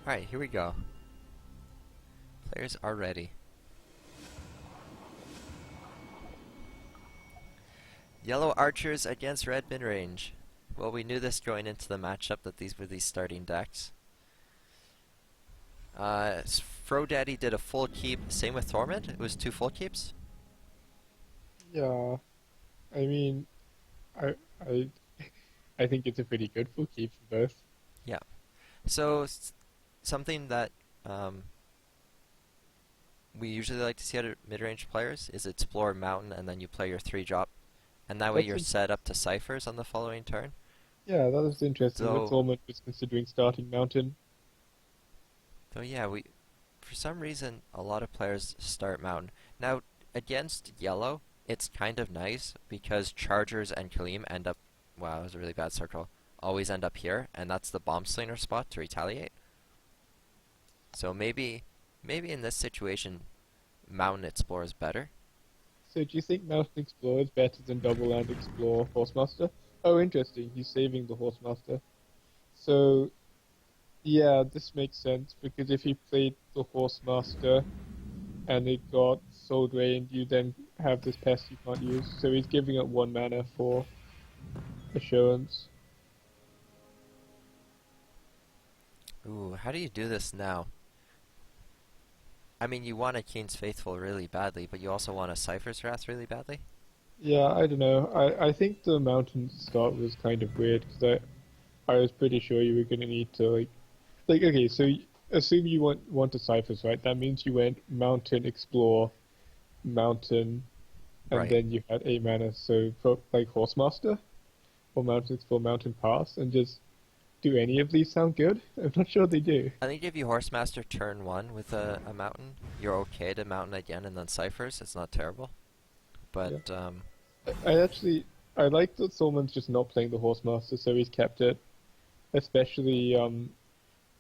Alright, here we go. Players are ready. Yellow archers against red mid-range. Well, we knew this going into the matchup that these were these starting decks. Frodaddy did a full keep, same with Thormond. It was 2 full keeps. Yeah, I mean, I I I think it's a pretty good full keep for both. Yeah. So, something that we usually like to see out of mid-range players is explore mountain and then you play your 3-drop. And that way That's you're set up to ciphers on the following turn. yeah, that was interesting. That So, Thormond was considering starting Mountain. so yeah, for some reason, a lot of players start mountain. Now, against yellow, it's kind of nice because Chargers and Kalim end up, wow, that was a really bad circle, always end up here, and that's the bomb slinger spot to retaliate. So maybe in this situation, mountain explore is better. So do you think Mountain Explorer is better than Double Land Explore Horsemaster? Oh, interesting. He's saving the Horsemaster. So yeah, this makes sense because if he played the Horsemaster and it got soul drained, you then have this pest you can't use. So he's giving up 1 mana for assurance. Ooh, how do you do this now? I mean, you want a Keen's Faithful really badly, but you also want a Cypher's Wrath really badly? Yeah, I don't know. I think the Mountain start was kind of weird because I was pretty sure you were going to need to okay, so assume you want to ciphers, right? That means you went Mountain Explore, Mountain, and Right. then you had 8 mana. So for like Horsemaster or Mountain Explore, Mountain Pass, and just do any of these sound good? I'm not sure they do. I think if you Horsemaster turn 1 with a mountain, you're okay to mountain again and then Cyphers. It's not terrible. Yeah, But, I like that Solman's just not playing the Horsemaster, so he's kept it. Especially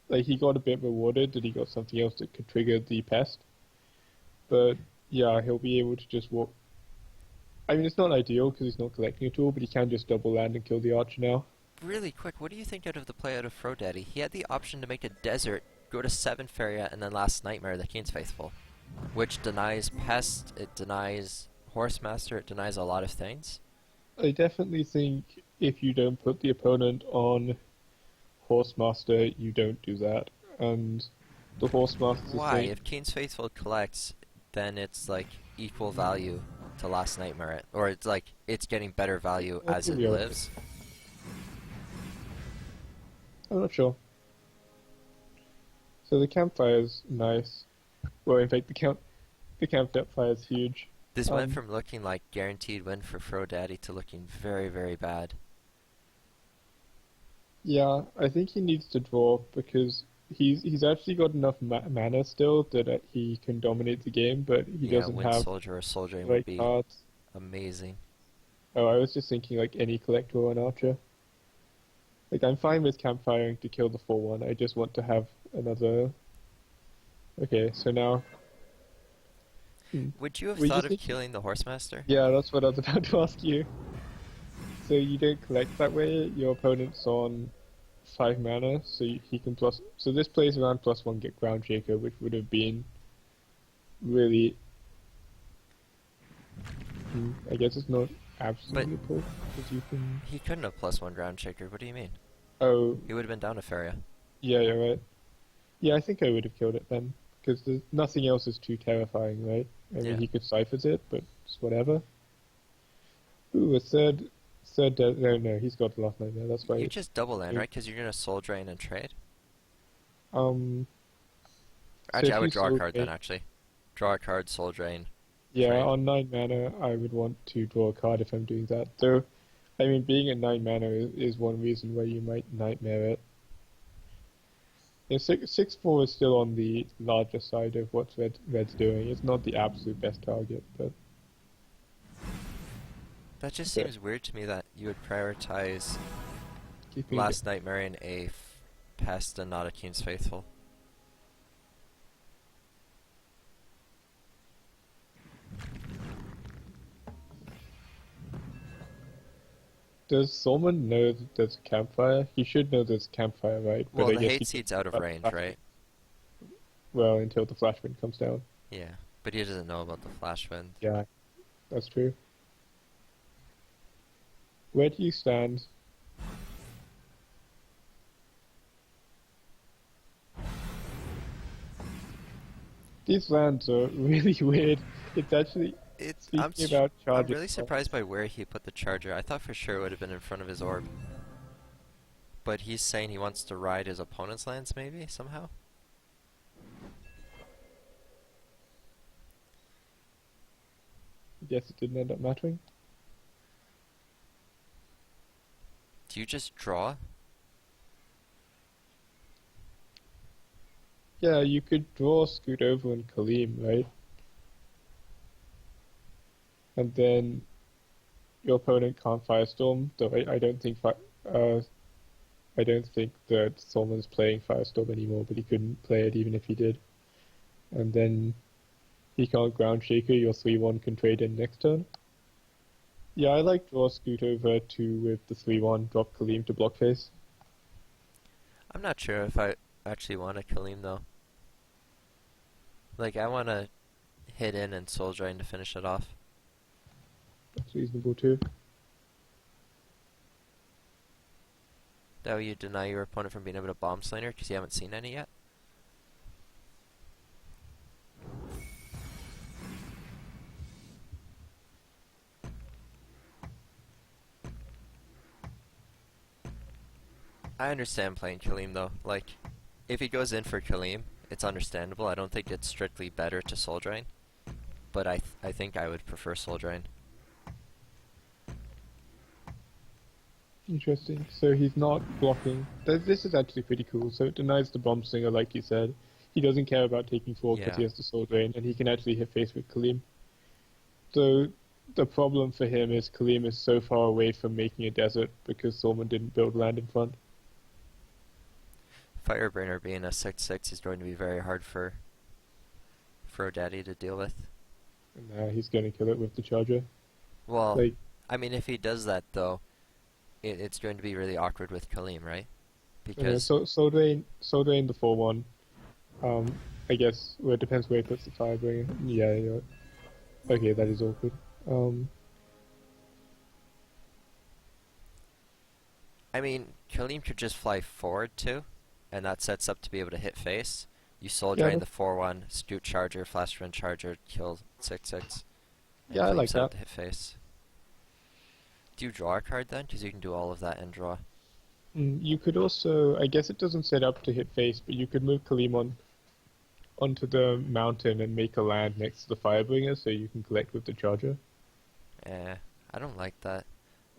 like he got a bit rewarded that he got something else that could trigger the pest. But yeah, he'll be able to just walk. I mean, it's not ideal because he's not collecting a tool, but he can just double land and kill the archer now. really quick, what do you think out of the play out of Frodaddy? He had the option to make a desert, go to 7 Feria, and then Last Nightmare, the Keen's Faithful. Which denies Pest, it denies Horsemaster, it denies a lot of things. I definitely think if you don't put the opponent on Horsemaster, you don't do that. And the Horsemaster Why? thing, If Keen's Faithful collects, then it's like equal value to Last Nightmare, or it's like it's getting better value that's as it really okay. lives. I'm not sure. So the campfire is nice. Well, in fact, the campfire is huge. This went Um, from looking like guaranteed win for Frodaddy to looking very, very bad. yeah, I think he needs to draw because he's actually got enough mana still that he can dominate the game, but he Yeah, doesn't Wind have Soldier or Soul Drain the would right be cards. amazing. Oh, I was just thinking like any collector or an archer. Like I'm fine with campfiring to kill the 4/1. I just want to have another. Okay, so now. Would you have Were you thought of thinking? killing the Horsemaster? Yeah, that's what I was about to ask you. So you don't collect that way. Your opponent's on 5 mana, so he can plus. So this plays around +1 get Ground Shaker, which would have been really. I guess it's not But absolutely cool because you can. he couldn't have +1 Ground Shaker, what do you mean? Oh, He would have been down to Feria. yeah, you're right. Yeah, I think I would have killed it then because nothing else is too terrifying, right? I mean, Yeah. he could ciphers it, but it's whatever. Ooh, no, he's got the last nightmare. That's You why. just double land, right? Because you're gonna Soul Drain and trade? Um, so Actually, I if would you draw a soul card then, drain, actually. Draw a card, Soul Drain, yeah, trade. on 9 mana, I would want to draw a card if I'm doing that. Though, I mean, being at 9 mana is one reason why you might nightmare it. Yeah, 6/4 is still on the larger side of what Red's doing. It's not the absolute best target, but That just okay. seems weird to me that you would prioritize Keeping it. Last Nightmare in a Pest and not a Keen's Faithful. Does Solomon know that there's a campfire? He should know there's a campfire, right? But Well, I the guess Hate he just Seed's out of range, right? Well, until the flash wind comes down. Yeah, but he doesn't know about the flash wind. Yeah, that's true. Where do you stand? These lands are really weird. It's actually, speaking about I'm charging. really surprised by where he put the charger. I thought for sure it would have been in front of his orb. But he's saying he wants to ride his opponent's lands, maybe, somehow? I guess it didn't end up mattering. Do you just draw? Yeah, you could draw, scoot over, and Kaleem, right? And then your opponent can't Firestorm. Though I don't think that Solman's playing Firestorm anymore, but he couldn't play it even if he did. And then he can't Ground Shaker. Your 3/1 can trade in next turn. Yeah, I like draw, scoot over to with the 3/1, drop Kaleem to block face. I'm not sure if I actually want a Kaleem, though. Like, I want to hit in and Soul Drain to finish it off. That's reasonable too. That way you deny your opponent from being able to Bomb Slayer because you haven't seen any yet. I understand playing Kaleem, though. Like, if he goes in for Kaleem, it's understandable. I don't think it's strictly better to Soul Drain. But I think I would prefer Soul Drain. Interesting. So he's not blocking. This is actually pretty cool. So it denies the Bomb Slinger, like you said. He doesn't care about taking 4 because Yeah. he has the Soul Drain, and he can actually hit face with Kaleem. So the problem for him is Kaleem is so far away from making a desert because Solman didn't build land in front. Firebrainer being a 6/6 is going to be very hard for Frodaddy to deal with. And now he's going to kill it with the Charger. Well, Like, I mean, if he does that, though, it's going to be really awkward with Kaleem, right? Because Soul Drain the 4/1. I guess, well, it depends where he puts the Firebringer. Yeah. Okay, that is awkward. I mean, Kaleem could just fly forward too, and that sets up to be able to hit face. You Soul Yeah, Drain the 4/1, Scoot Charger, Flash Run Charger, kill 6/6. And Yeah, I Kaleem like set up that. to hit face. Do you draw a card then? Because you can do all of that and draw. You could also, I guess it doesn't set up to hit face, but you could move Kaleem onto the mountain and make a land next to the Firebringer so you can collect with the Charger. I don't like that.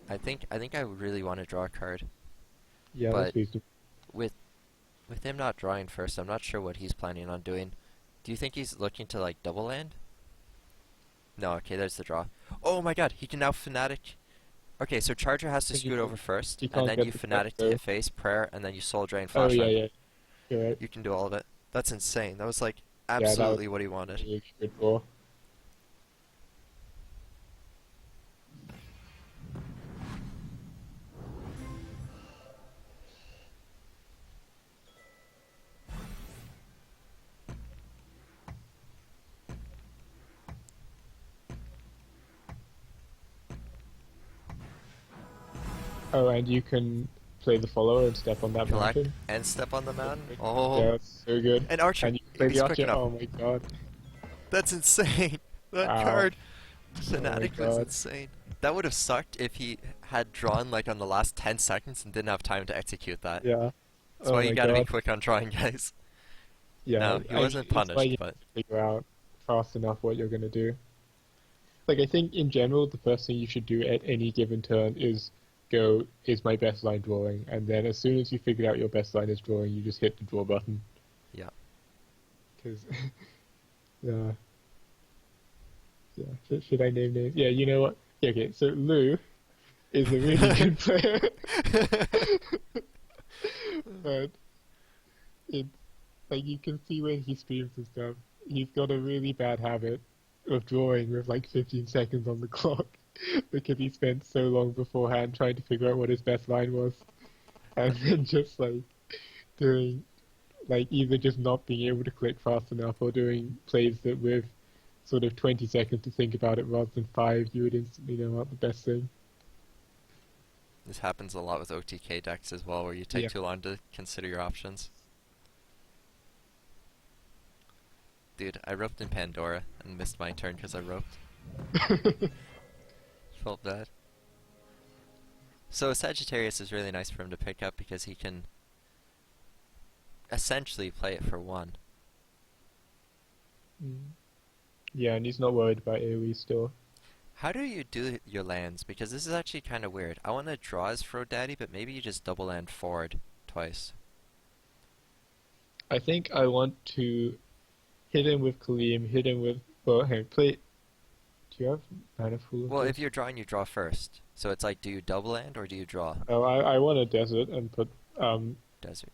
I think I really want to draw a card. Yeah, But that's reasonable. With him not drawing first, I'm not sure what he's planning on doing. Do you think he's looking to like double land? No, okay, there's the draw. Oh my god, he can now Fnatic. Okay, so Charger has to Think he scoot can- over first, he and can't then get you the Fnatic to though. hit face, prayer, and then you Soul Drain Oh, Flash Run. yeah. You're right. You can do all of it. That's insane. That was like that was- absolutely what he wanted. Really good draw. Oh, and you can play the follower and step on that Collect mountain. and step on the mountain. Yeah, Oh, that's so good. and Archer. And you can play If he's the quick Archer. enough. Oh my god. That's insane. That Wow. card. Oh my Fnatic was God. insane. That would have sucked if he had drawn like on the last 10 seconds and didn't have time to execute that. Yeah. That's Oh why my you gotta be God. quick on drawing, guys. Yeah. No, he wasn't it's why punished, you but figure out fast enough what you're gonna do. Like, I think in general, the first thing you should do at any given turn is go, is my best line drawing? And then as soon as you figure out your best line is drawing, you just hit the draw button. yeah. Because, yeah. Yeah, should I name names? Yeah, you know what? Yeah, okay, so Lou is a really good player. But it's like you can see when he streams and stuff, he's got a really bad habit of drawing with like 15 seconds on the clock because he spent so long beforehand trying to figure out what his best line was, and then just like doing like either just not being able to click fast enough or doing plays that with sort of 20 seconds to think about it rather than 5, you would instantly know what the best thing. This happens a lot with OTK decks as well, where you take Yeah. too long to consider your options. Dude, I roped in Pandora and missed my turn because I roped. Felt bad. So Sagittarius is really nice for him to pick up because he can essentially play it for 1. Mm. Yeah, and he's not worried about AoE still. How do you do your lands? Because this is actually kind of weird. I want to draw as Frodaddy, but maybe you just double land forward twice. I think I want to hit him with Kaleem, hit him with... Well, hey, play... Do you have mana full of Well, this? if you're drawing, you draw first. So it's like, do you double land or do you draw? Oh, I want a desert and put, Desert.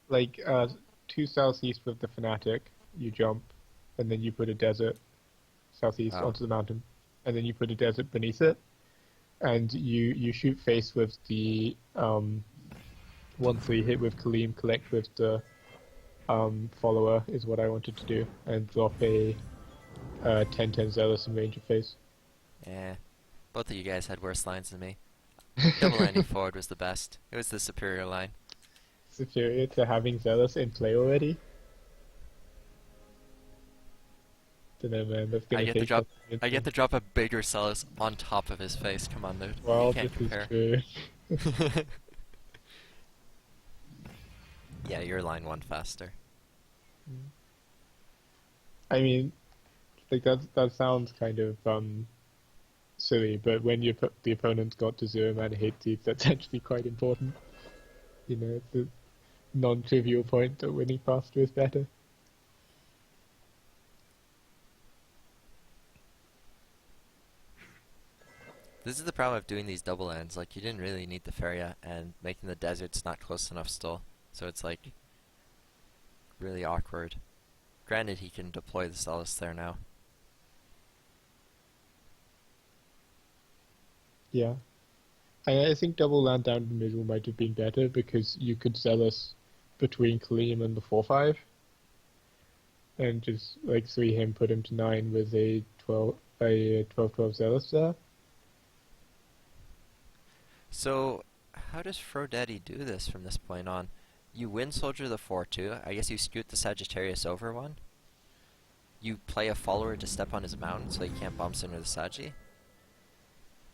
like, 2 southeast with the Fnatic, you jump, and then you put a desert southeast Oh. onto the mountain, and then you put a desert beneath it, and you shoot face with the, 1-3 hit with Kaleem, collect with the, follower is what I wanted to do, and drop a 10-10 Zealous in range of face. Yeah. Both of you guys had worse lines than me. Double landing forward was the best. It was the superior line. Superior to having Zealous in play already. Dunno, man, that's gonna I get to take drop. some I get to drop a bigger Celis on top of his face. Come on, dude. Well, You can't this compare. is true. Yeah, your line won faster. I mean, like that sounds kind of silly, but when the opponent's got to 0 mana hate teeth, that's actually quite important. You know, it's a non-trivial point that winning faster is better. This is the problem of doing these double lands. Like, you didn't really need the Feria, and making the deserts not close enough still. So it's like really awkward. Granted, he can deploy the Celis there now. Yeah. I think double land down the middle might have been better because you could Zealous between Kaleem and the 4-5 and just like 3 him, put him to 9 with a 12-12 Zealous there. So, how does Frodaddy do this from this point on? You win Soldier the 4-2. I guess you scoot the Sagittarius over 1. You play a follower to step on his mountain so he can't bump into the Sagi.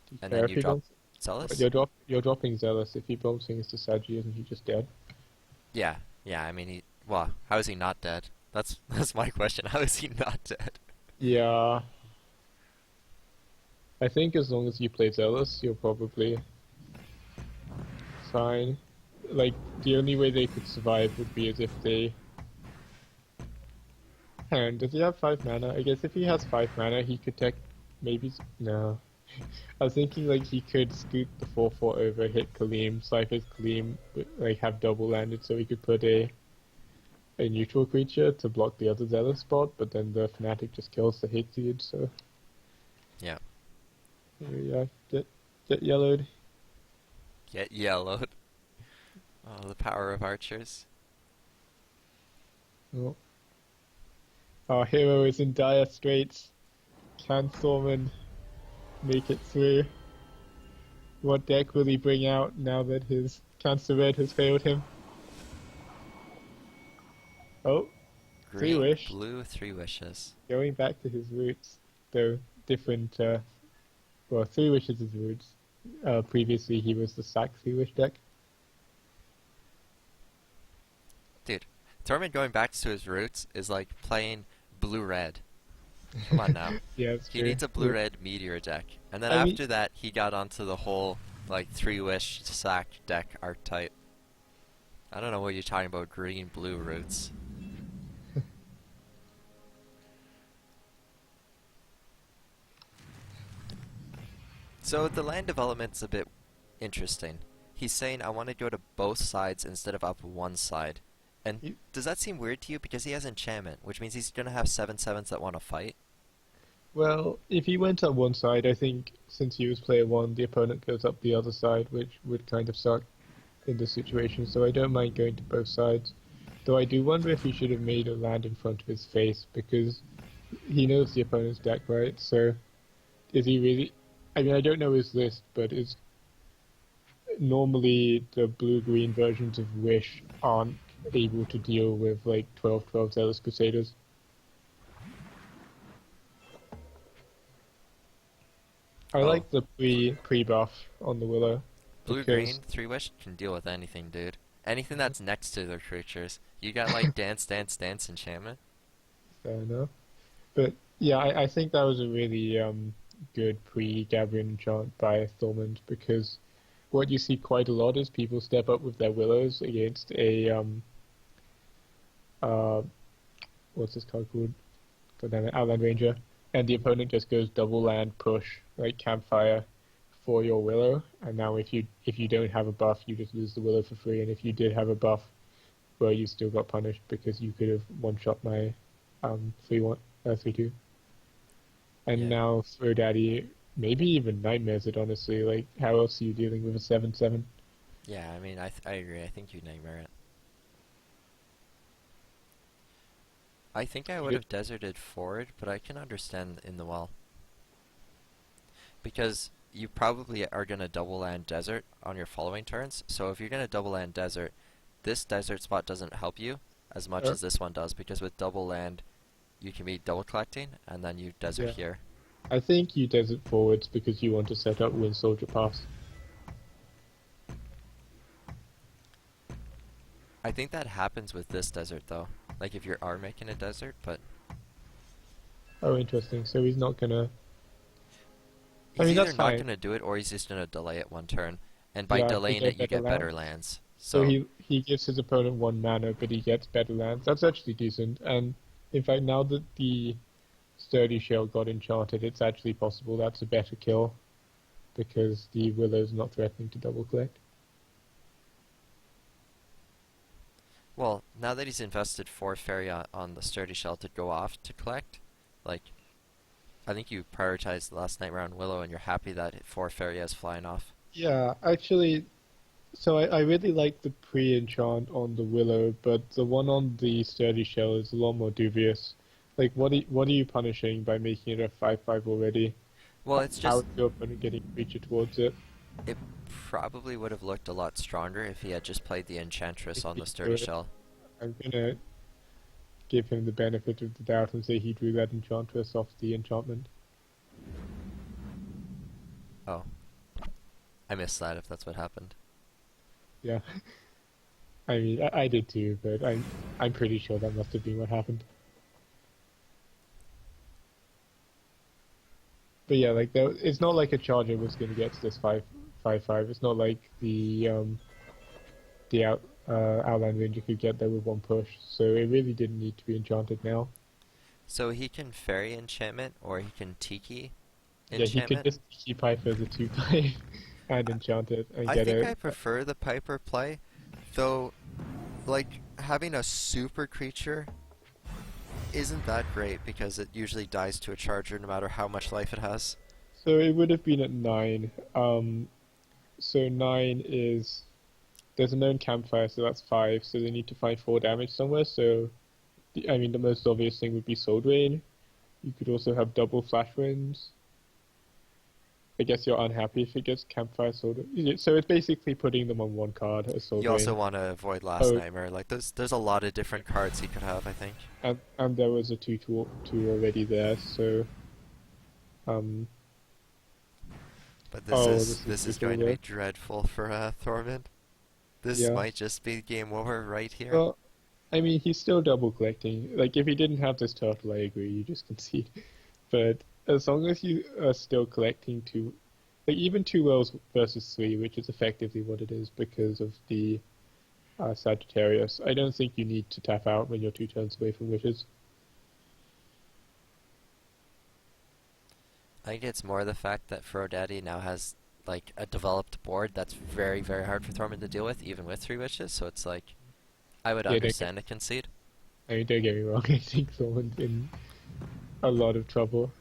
Do you And care then if you he drop bumps- Celis? You're dropping Zealous. If he bumps things to Sagi, isn't he just dead? Yeah, I mean, well, how is he not dead? That's my question. How is he not dead? Yeah. I think as long as you play Zealous, you're probably fine. Like, the only way they could survive would be as if they... Hang on, does he have 5 mana? I guess if he has 5 mana, he could maybe... No. I was thinking, like, he could scoot the 4-4 over, hit Kaleem, Cypher's Kaleem, like, have double landed so he could put a neutral creature to block the other Zealous spot, but then the Fnatic just kills the hate seed, so... Yeah. Yeah, get yellowed. Get yellowed. Oh, the power of archers. Oh. Our hero is in dire straits. Can Thormond make it through? What deck will he bring out now that his Cancer Red has failed him? Oh, Green, wish. blue, 3 wishes. going back to his roots, though different, well, 3 wishes is roots. Previously he was the sack 3 wish deck. Dude, Thormond going back to his roots is like playing blue-red. Come on now. Yeah, it's He true. needs a blue-red meteor deck. And then I mean- after that, he got onto the whole, like, 3-wish sack deck archetype. I don't know what you're talking about, green-blue roots. So the land development's a bit interesting. He's saying, I want to go to both sides instead of up one side. And You- does that seem weird to you? Because he has enchantment, which means he's going to have 7/7s that want to fight. Well, if he went up one side, I think since he was player 1, the opponent goes up the other side, which would kind of suck in this situation, so I don't mind going to both sides. Though I do wonder if he should have made a land in front of his face because he knows the opponent's deck, right? So is he really? I mean, I don't know his list, but is normally the blue-green versions of Wish aren't able to deal with like 12/12 Zealous Crusaders. I Oh, like the pre-buff on the Willow blue because green 3 wish can deal with anything, dude. Anything that's next to their creatures. You got like dance, dance, dance enchantment. fair enough. But yeah, I think that was a really good pre-Gabriel enchant by Thormond because what you see quite a lot is people step up with their Willows against a uh what's this card called? God damn it, Outland Ranger, and the opponent just goes double land push like Campfire for your Willow, and now if you don't have a buff, you just lose the Willow for free, and if you did have a buff, well, you still got punished because you could have one shot my 3-1 3-2. And Yeah. now Frodaddy, maybe even nightmares it. Honestly, like how else are you dealing with a 7/7? Yeah, I mean, I agree. I think you nightmare it. I think I would have deserted forward, but I can understand in the well. Because you probably are going to double land desert on your following turns, so if you're going to double land desert, this desert spot doesn't help you as much Uh, as this one does, because with double land, you can be double collecting, and then you desert yeah, here. I think you desert forwards because you want to set up Wind Soldier Pass. I think that happens with this desert, though. Like if you are making a desert, but Oh, interesting. So he's not gonna. I he's mean, either that's not fine. going to do it, or he's just going to delay it one turn. And by Yeah, to delaying it, get you better get better lands. lands. So So, he gives his opponent one mana, but he gets better lands. That's actually decent. And in fact, now that the Sturdy Shell got enchanted, it's actually possible that's a better kill because the Willow's not threatening to double collect. well, now that he's invested 4 fairy on the sturdy shell to go off to collect, like, I think you prioritized last night round Willow, and you're happy that 4 fairy is flying off. Yeah, actually, so I really like the pre-enchant on the Willow, but the one on the Sturdy Shell is a lot more dubious. Like, what are you punishing by making it a 5/5 already? Well, it's How just, is your opponent getting creature towards it? it probably would have looked a lot stronger if he had just played the Enchantress If on he the sturdy drew it, shell. I'm gonna give him the benefit of the doubt and say he drew that Enchantress off the enchantment. Oh, I missed that if that's what happened. Yeah, I mean, I did too, but I'm pretty sure that must have been what happened. But yeah, like it's not like a charger was going to get to this 5/5/5. It's not like the Outland Ranger could get there with one push. So it really didn't need to be enchanted now. So he can fairy enchantment, or he can tiki Yeah, he could enchantment. just keep Piper the 2/5 and enchant it and I get think a. I prefer the Piper play, though, like, having a super creature isn't that great because it usually dies to a charger no matter how much life it has. So it would have been at 9. So 9 is there's a known campfire, so that's 5. So they need to find 4 damage somewhere. So I mean, the most obvious thing would be Soul Drain. You could also have double Flash Winds. I guess you're unhappy if it gets Campfire Soul Drain. So it's basically putting them on one card as Soul You also Drain. want to avoid Last Oh, Nightmare. Like there's a lot of different cards he could have, I think. and there was a 2/2 already there. So um But oh, this is this is brutal going to be though. dreadful for Thormond. This Yeah. might just be game over right here. Well, I mean, he's still double collecting. Like, if he didn't have this turtle, I agree, you just concede. But as long as you are still collecting two, like even 2 wells versus 3, which is effectively what it is because of the Sagittarius, I don't think you need to tap out when you're 2 turns away from wishes. I think it's more the fact that Frodaddy now has like a developed board that's very, very hard for Thormund to deal with, even with 3 wishes. So it's like I would Yeah, understand a concede. I mean, don't get me wrong, I think someone's in a lot of trouble.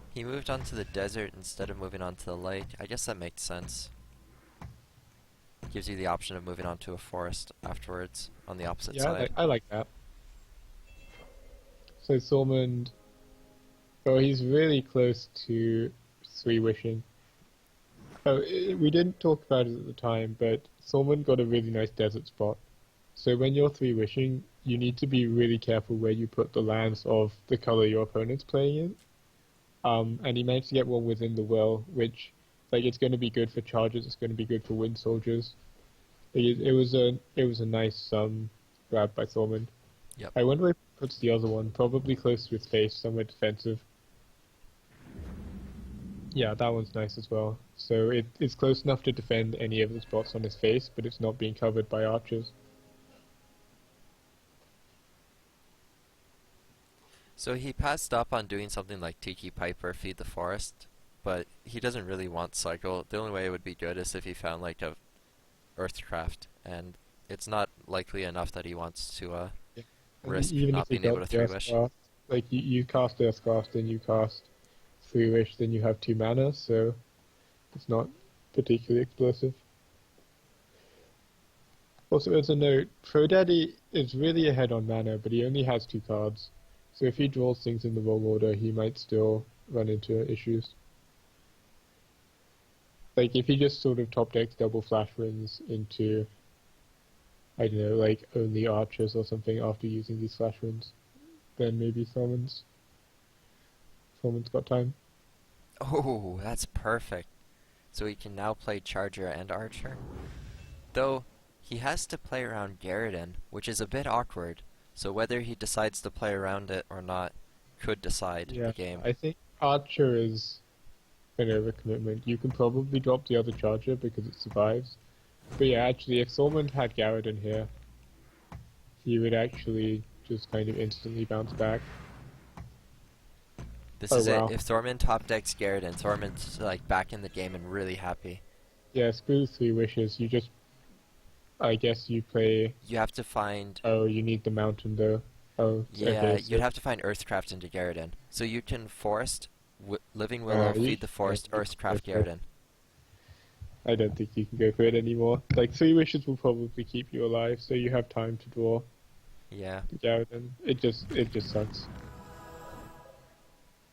He moved on to the desert instead of moving on to the lake. I guess that makes sense. gives you the option of moving on to a forest afterwards on the opposite Yeah, side. I like that. So Thormond, oh, he's really close to three wishing. Oh, we didn't talk about it at the time, but Thormond got a really nice desert spot. So when you're three wishing, you need to be really careful where you put the lands of the color your opponent's playing in. And he managed to get one within the well, which, like, it's going to be good for chargers. It's going to be good for wind soldiers. It was a nice grab by Thormond. Yep. I wonder where he puts the other one. Probably close to his face, somewhere defensive. Yeah, that one's nice as well. So it's close enough to defend any of the spots on his face, but it's not being covered by archers. So he passed up on doing something like Tiki Piper, Feed the Forest, but he doesn't really want Cycle. The only way it would be good is if he found like a Earthcraft, and it's not likely enough that he wants to Yeah. risk Even if not he being able got to the 3-wish. Earthcraft, like you cast Earthcraft, then you cast three wish, then you have 2 mana, so it's not particularly explosive. Also, as a note, Frodaddy is really ahead on mana, but he only has 2 cards. So if he draws things in the wrong order, he might still run into issues. Like if he just sort of top decks double flash winds into, I don't know, like only archers or something after using these flash winds, then maybe Thormond's got time. Oh, that's perfect. So he can now play Charger and Archer. Though, he has to play around Garridan, which is a bit awkward. So whether he decides to play around it or not could decide Yeah, the game. I think Archer is an overcommitment. You can probably drop the other Charger because it survives. But yeah, actually, if Thormond had Garridan here, he would actually just kind of instantly bounce back. This Oh is it. wow. If Thormund top decks Garridan, Thormund's like back in the game and really happy. Yeah, screw three wishes. I guess you play. You have to find... Oh, you need the mountain though. Oh, Yeah, okay. So you'd have to find Earthcraft into Garridan. So you can Forest, Living Willow, you Feed the Forest, can go Earthcraft for it. Garridan. I don't think you can go for it anymore. Like three wishes will probably keep you alive, so you have time to draw Yeah. the Garridan. It just sucks.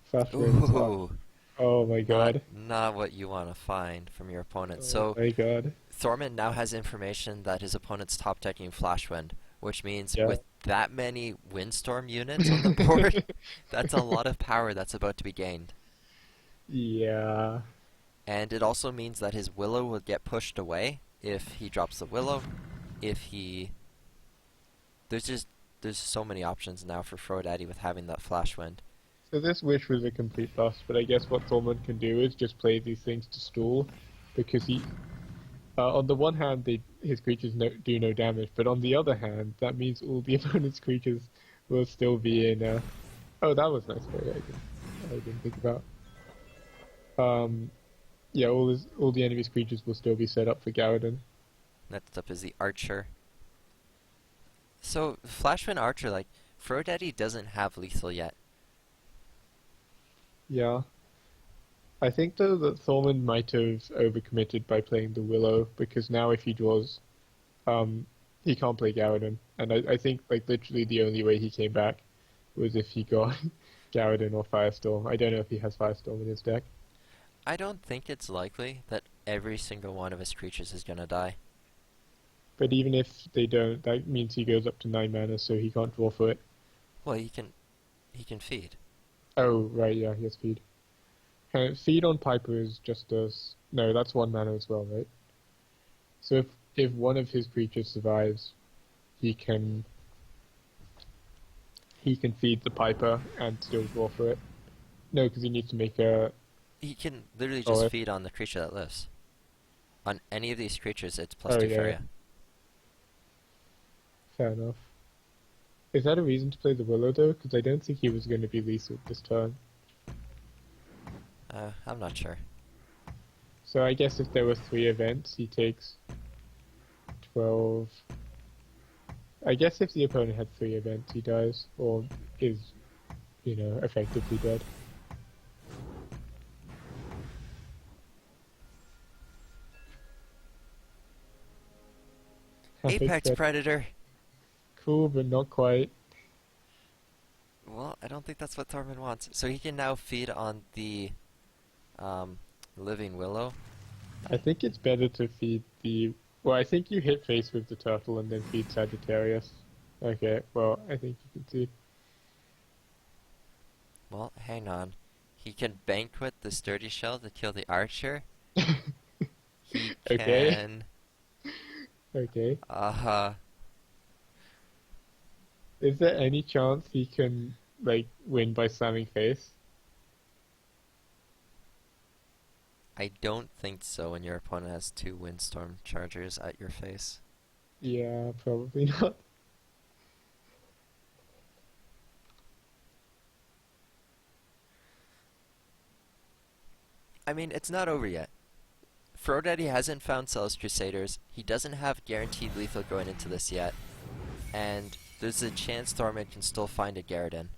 Flash winds are. Ooh, Oh my god. not what you want to find from your opponent. Oh So my god. Thormund now has information that his opponent's top decking Flashwind, which means Yeah. with that many Windstorm units on the board, that's a lot of power that's about to be gained. Yeah. And it also means that his Willow will get pushed away if he drops the Willow, if he... There's so many options now for Frodaddy with having that Flashwind. So this wish was a complete bust, but I guess what Thormund can do is just play these things to stall, because on the one hand, his creatures do no damage, but on the other hand, that means all the opponent's creatures will still be in. Oh, that was nice. Sorry, I didn't think about. Yeah, all the enemy's creatures will still be set up for Garridan. Next up is the Archer. So, Flashwind Archer, like, Frodaddy doesn't have lethal yet. Yeah. I think though that Thormund might have overcommitted by playing the Willow, because now if he draws, he can't play Garridan, and I think like literally the only way he came back was if he got Garridan or Firestorm. I don't know if he has Firestorm in his deck. I don't think it's likely that every single one of his creatures is gonna die. But even if they don't, that means he goes up to 9 mana, so he can't draw for it. Well, he can feed. Oh, right, yeah, he has feed. Feed on Piper is just as... No, that's 1 mana as well, right? So if one of his creatures survives, he can feed the Piper and still draw for it. No, because he needs to make a... He can literally Oh, just feed on the creature that lives. On any of these creatures, it's plus Oh, 2 yeah. Furia. Fair enough. Is that a reason to play the Willow, though? Because I don't think he was going to be lethal this turn. I'm not sure. So I guess if there were 3 events, he takes 12... I guess if the opponent had 3 events, he dies, or is, effectively dead. Apex Apex Predator. Predator! Cool, but not quite. Well, I don't think that's what Thormond wants. So he can now feed on the um, Living Willow. I think it's better to feed the. Well, I think you hit face with the turtle and then feed Sagittarius. Okay, well, I think you can see. Well, hang on. He can banquet the Sturdy Shell to kill the Archer. He Okay, can... okay. Uh, Is there any chance he can, like, win by slamming face? I don't think so when your opponent has two Windstorm Chargers at your face. Yeah, probably not. I mean, it's not over yet. Frodaddy hasn't found Celis Crusaders. He doesn't have guaranteed lethal going into this yet. And there's a chance Thormond can still find a Garridan.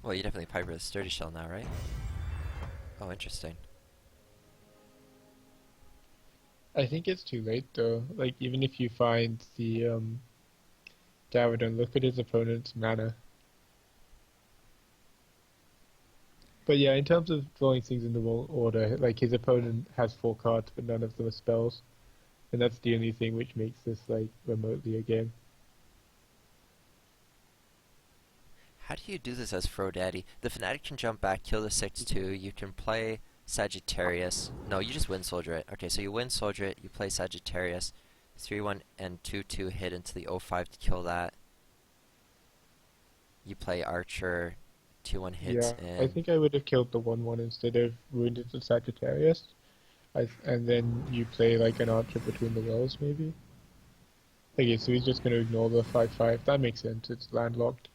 Well, you definitely Piper the Sturdy Shell now, right? Oh, interesting. I think it's too late though. Like, even if you find the Garridan, look at his opponent's mana. But yeah, in terms of drawing things in the wrong order, like his opponent has 4 cards, but none of them are spells, and that's the only thing which makes this like remotely a game. How do you do this as Frodaddy? The Fnatic can jump back, kill the 6-2, you can play Sagittarius. No, you just win Soldier it. Okay, so you win Soldier it, you play Sagittarius. 3-1 and 2-2 hit into the 0-5 to kill that. You play Archer, 2-1 hits Yeah, I in. think I would have killed the 1/1 instead of wounded the Sagittarius. And then you play like an archer between the wells, maybe. Okay, so he's just going to ignore the 5/5. That makes sense. It's landlocked.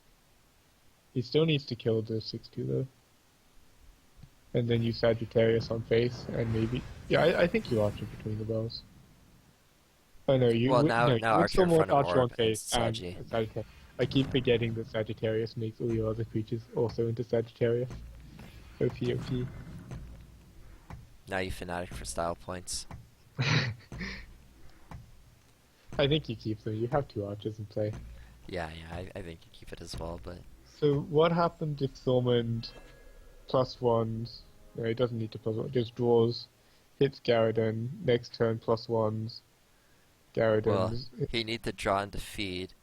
He still needs to kill the 6/2 though. And then you Sagittarius on face, and maybe. Yeah, I think you archer between the wells. Oh no, Well, now you would Archer still in more front of archer on Orb and face and Saggy. Sagittarius. I keep forgetting that Sagittarius makes all your other creatures also into Sagittarius. OP, OP. Now you Fnatic for style points. I think you keep them. You have 2 archers in play. Yeah, I think you keep it as well, but... So what happens if Thormond +1s? No, he doesn't need to +1. Just draws, hits Garridan. Next turn +1s. Well, Garridan's. he need to draw into feed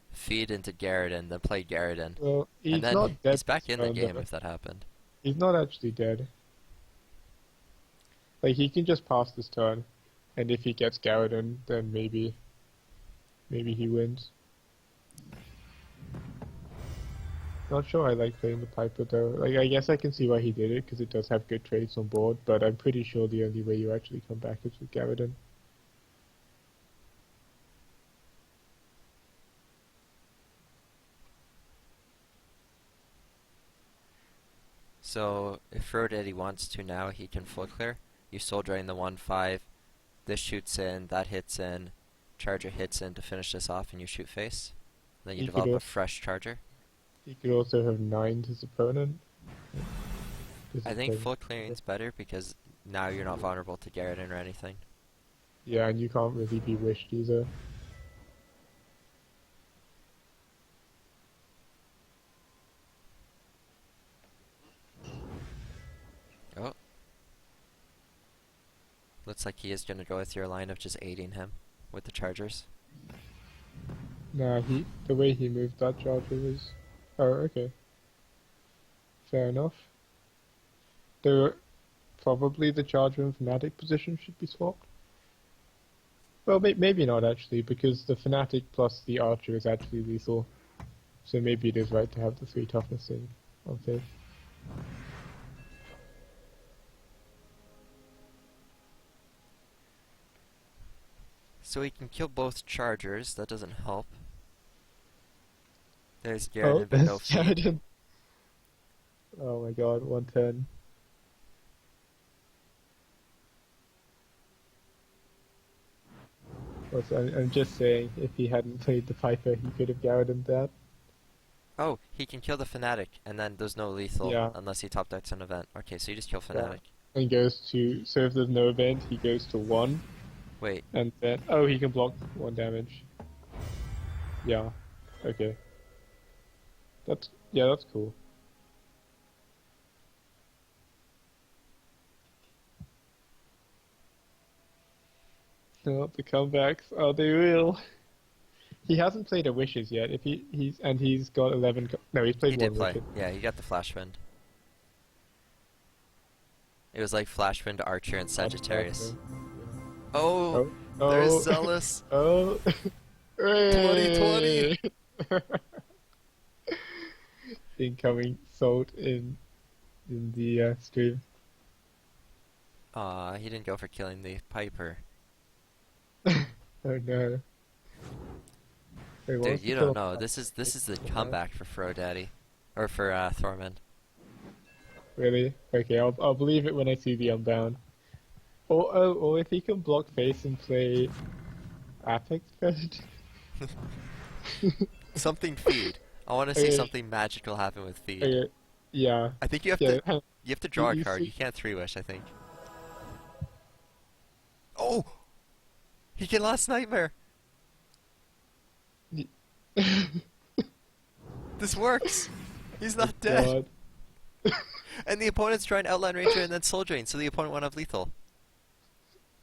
into Garridan, then play Garridan. Well, And he's then not dead he's back this in the turn, game though. if that happened. He's not actually dead. Like he can just pass this turn, and if he gets Garridan, then maybe he wins. Not sure I like playing the Piper though. Like I guess I can see why he did it because it does have good trades on board, but I'm pretty sure the only way you actually come back is with Garridan. So if Frodaddy wants to now, he can full clear. You soul drain the 1-5. This shoots in, that hits in, Charger hits in to finish this off, and you shoot face. Then you He could develop a also, fresh Charger. he could also have 9'd his opponent. I think full clearing's better because now you're not vulnerable to Garridan or anything. Yeah, and you can't really be wished either. Oh. Looks like he is going to go with your line of just aiding him with the Chargers. Nah, the way he moved that charger was. Oh, okay. Fair enough. Probably the charger and Fnatic position should be swapped. Well, maybe not actually, because the Fnatic plus the Archer is actually lethal. So maybe it is right to have the 3 toughness thing on faith. So he can kill both Chargers, that doesn't help. There's Oh, Garridan, but no there's feed. Garridan. Oh my god, 110. Also, I'm just saying, if he hadn't played the Piper, he could have Garridan that. Oh, he can kill the Fnatic, and then there's no lethal Yeah, unless he top decks an event. Okay, so you just kill yeah. Fnatic. And goes to, so if there's no event, he goes to 1, Wait, and then, oh, he can block 1 damage. Yeah, okay. Yeah, that's cool. No, the comebacks, are they real? He hasn't played a Wishes yet. If he's got 11. No, he's he played did one play. Wishes. Yeah, he got the Flash Wind. It was like Flash Wind, Archer, and Sagittarius. Oh, Oh, there's oh, Zealous. oh. 2020. Hooray! Incoming salt in the stream. Aw, he didn't go for killing the Piper. Oh no. Wait, what Dude, was the you don't kill? know. This is the comeback for Frodaddy. Or for Thormond. Really? Okay, I'll believe it when I see the Unbound. Or if he can block face and play Apex Predator. Something feed. I want to see Okay, something magical happen with feed. okay, yeah, I think yeah. you have to draw a You card. see, You can't 3-wish, I think. Oh! He can Last Nightmare! This works! He's oh not dead! God. And the opponent's trying Outland Ranger and then Soul Drain, so the opponent won't have lethal.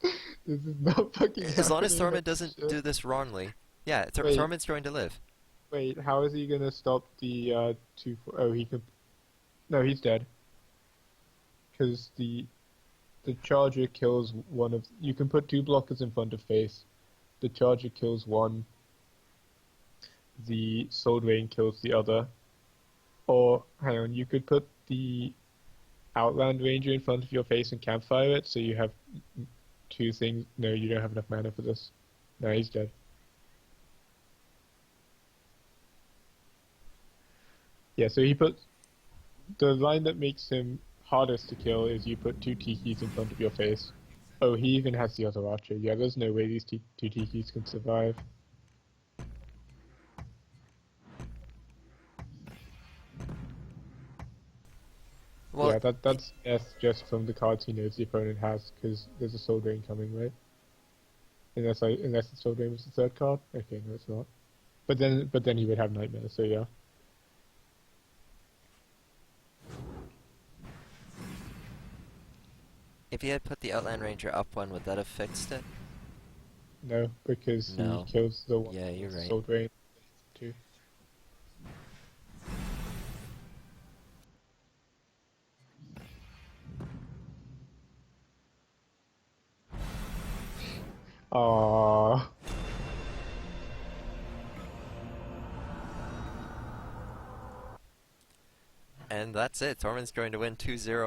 This is not fucking As long as happening. Thormund doesn't do this wrongly. Yeah, Wait. Thormund's going to live. Wait, how is he gonna stop the 2 4? Oh, he can. No, he's dead. Because the charger kills one of. You can put 2 blockers in front of face. The charger kills one. The soul drain kills the other. Or hang on, you could put the Outland Ranger in front of your face and campfire it, so you have 2 things. No, you don't have enough mana for this. No, he's dead. Yeah, so he put the line that makes him hardest to kill is you put 2 tikis in front of your face. Oh, he even has the other archer. Yeah, there's no way these 2 tikis can survive. Well, Yeah, that's S just from the cards he knows the opponent has, because there's a soul drain coming, right? Unless the soul drain was the 3rd card. Okay, no, it's not. But then he would have nightmare. So yeah. if he had put the Outland Ranger up one, would that have fixed it? No, because No. he kills the one Yeah, you're with right. soul drain too. Aww. And that's it. Thormund's going to win 2-0.